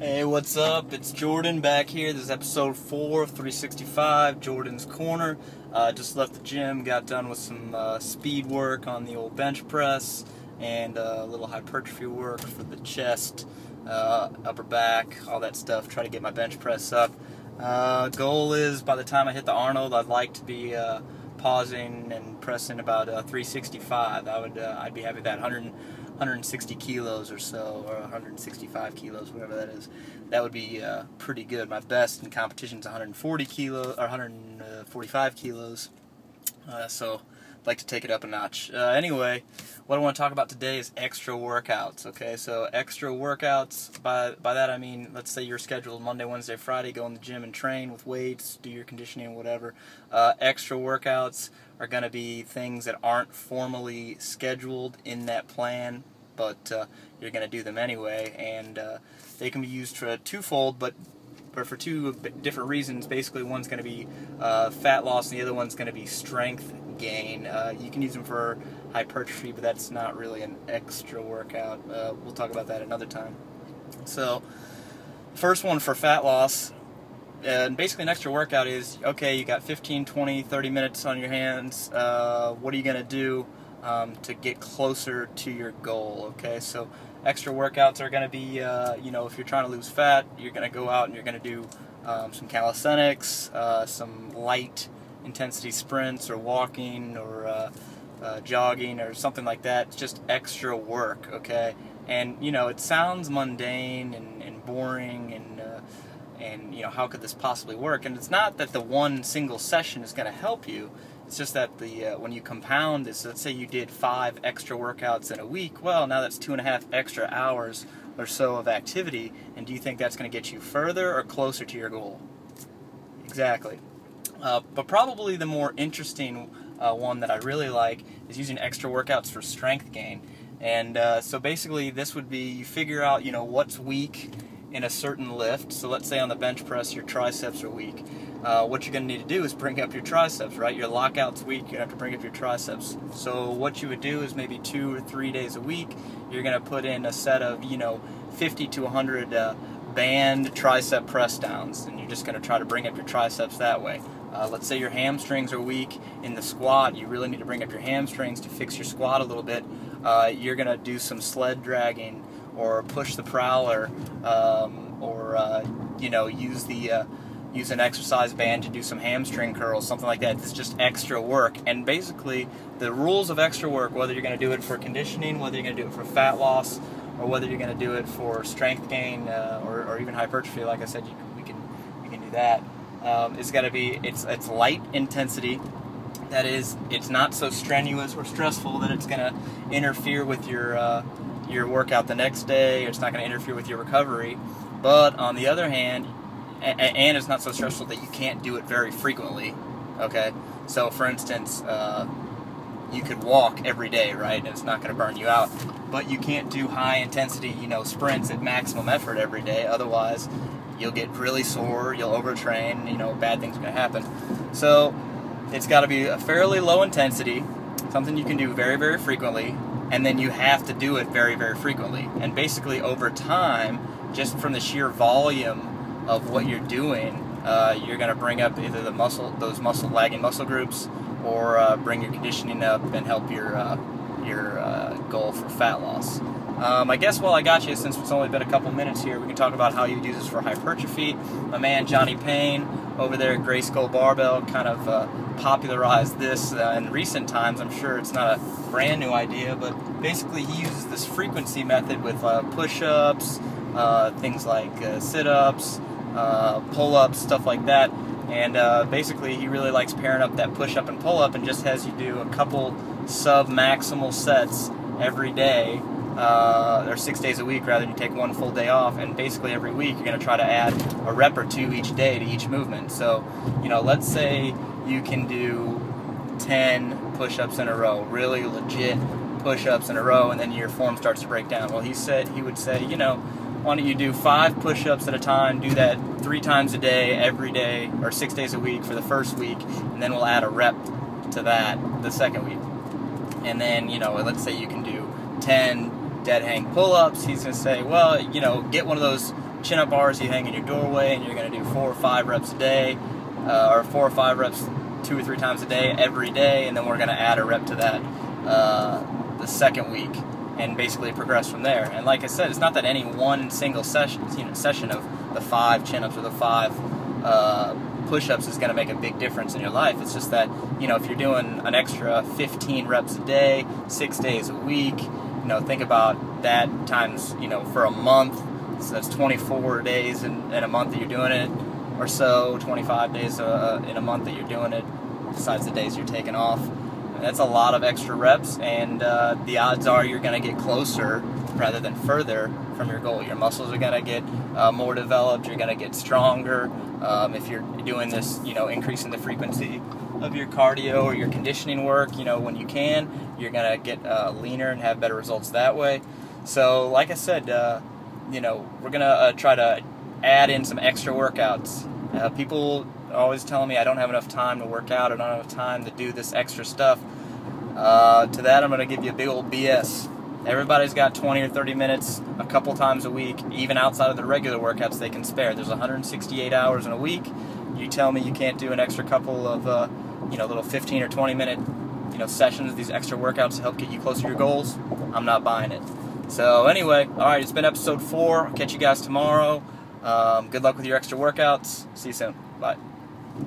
Hey, what's up? It's Jordan back here. This is episode 4 of 365, Jordan's Corner. Just left the gym, got done with some speed work on the old bench press and a little hypertrophy work for the chest, upper back, all that stuff. Try to get my bench press up. Goal is by the time I hit the Arnold, I'd like to be pausing and pressing about 365. I'd be happy with that. 160 kilos or so, or 165 kilos, whatever that is. That would be pretty good. My best in competition is 140 kilos or 145 kilos. So I'd like to take it up a notch. Anyway, what I want to talk about today is extra workouts. Okay, so extra workouts. By that I mean, let's say you're scheduled Monday, Wednesday, Friday, go in the gym and train with weights, do your conditioning, whatever. Extra workouts are going to be things that aren't formally scheduled in that plan, but you're going to do them anyway, and they can be used for twofold, but for two different reasons. Basically, one's going to be fat loss, and the other one's going to be strength gain. You can use them for hypertrophy, but that's not really an extra workout. We'll talk about that another time. So, first one for fat loss. And basically an extra workout is, okay, you got 15, 20, 30 minutes on your hands. What are you going to do to get closer to your goal? Okay, so extra workouts are going to be, if you're trying to lose fat, you're going to go out and you're going to do some calisthenics, some light intensity sprints or walking or jogging or something like that. It's just extra work, okay? And, it sounds mundane and boring and how could this possibly work? And it's not that the one single session is going to help you. It's just that when you compound this, let's say you did 5 extra workouts in a week, well, now that's 2.5 extra hours or so of activity, and do you think that's going to get you further or closer to your goal? Exactly. But probably the more interesting one that I really like is using extra workouts for strength gain. And so basically this would be, you figure out, what's weak in a certain lift. So let's say on the bench press your triceps are weak. What you're going to need to do is bring up your triceps, right? Your lockout's weak, you have to bring up your triceps. So what you would do is maybe 2 or 3 days a week, you're going to put in a set of, 50 to 100 band tricep press downs, and you're just going to try to bring up your triceps that way. Let's say your hamstrings are weak in the squat, you really need to bring up your hamstrings to fix your squat a little bit. You're going to do some sled dragging, or push the prowler, use an exercise band to do some hamstring curls, something like that. It's just extra work. And basically, the rules of extra work, whether you're going to do it for conditioning, whether you're going to do it for fat loss, or whether you're going to do it for strength gain or even hypertrophy, like I said, we can do that. It's got to be it's light intensity. That is, it's not so strenuous or stressful that it's going to interfere with your workout the next day, or it's not going to interfere with your recovery. But on the other hand, and it's not so stressful that you can't do it very frequently. Okay, so for instance, you could walk every day, right, and it's not going to burn you out. But you can't do high intensity, sprints at maximum effort every day. Otherwise, you'll get really sore, you'll overtrain, bad things are going to happen. So it's got to be a fairly low intensity, something you can do very, very frequently. And then you have to do it very, very frequently. And basically over time, just from the sheer volume of what you're doing, you're going to bring up either those lagging muscle groups, or bring your conditioning up and help your goal for fat loss. I guess while I got you, since it's only been a couple minutes here, we can talk about how you use this for hypertrophy. My man Johnny Payne over there at Gray Skull Barbell kind of popularized this in recent times. I'm sure it's not a brand new idea, but basically he uses this frequency method with push-ups, things like sit-ups, pull-ups, stuff like that. And basically he really likes pairing up that push-up and pull-up, and just has you do a couple sub-maximal sets every day, or 6 days a week, rather than you take one full day off. And basically every week you're going to try to add a rep or 2 each day to each movement. So, let's say you can do 10 push-ups in a row, really legit push-ups in a row, and then your form starts to break down. Well, he would say, why don't you do 5 push-ups at a time, do that 3 times a day, every day, or 6 days a week for the first week, and then we'll add a rep to that the second week. And then, let's say you can do 10 dead hang pull-ups. He's going to say, well, you know, get one of those chin-up bars you hang in your doorway, and you're going to do 4 or 5 reps a day, or 4 or 5 reps 2 or 3 times a day every day, and then we're going to add a rep to that the second week, and basically progress from there. And like I said, it's not that any one single session of the 5 chin-ups or the 5 push-ups is going to make a big difference in your life. It's just that, you know, if you're doing an extra 15 reps a day, 6 days a week, you know, think about that times, you know, for a month. So that's 24 days in a month that you're doing it, or so, 25 days in a month that you're doing it, besides the days you're taking off. And that's a lot of extra reps, and the odds are you're going to get closer rather than further from your goal. Your muscles are going to get more developed, you're going to get stronger. If you're doing this, you know, increasing the frequency of your cardio or your conditioning work, you know, when you can, you're going to get leaner and have better results that way. So, like I said, you know, we're going to try to add in some extra workouts. People are always telling me I don't have enough time to work out, I don't have enough time to do this extra stuff. To that, I'm going to give you a big old BS. Everybody's got 20 or 30 minutes a couple times a week, even outside of the regular workouts they can spare. There's 168 hours in a week. You tell me you can't do an extra couple of, you know, little 15 or 20 minute, you know, sessions, these extra workouts to help get you closer to your goals? I'm not buying it. So anyway, alright, it's been episode 4. I'll catch you guys tomorrow. Good luck with your extra workouts. See you soon. Bye.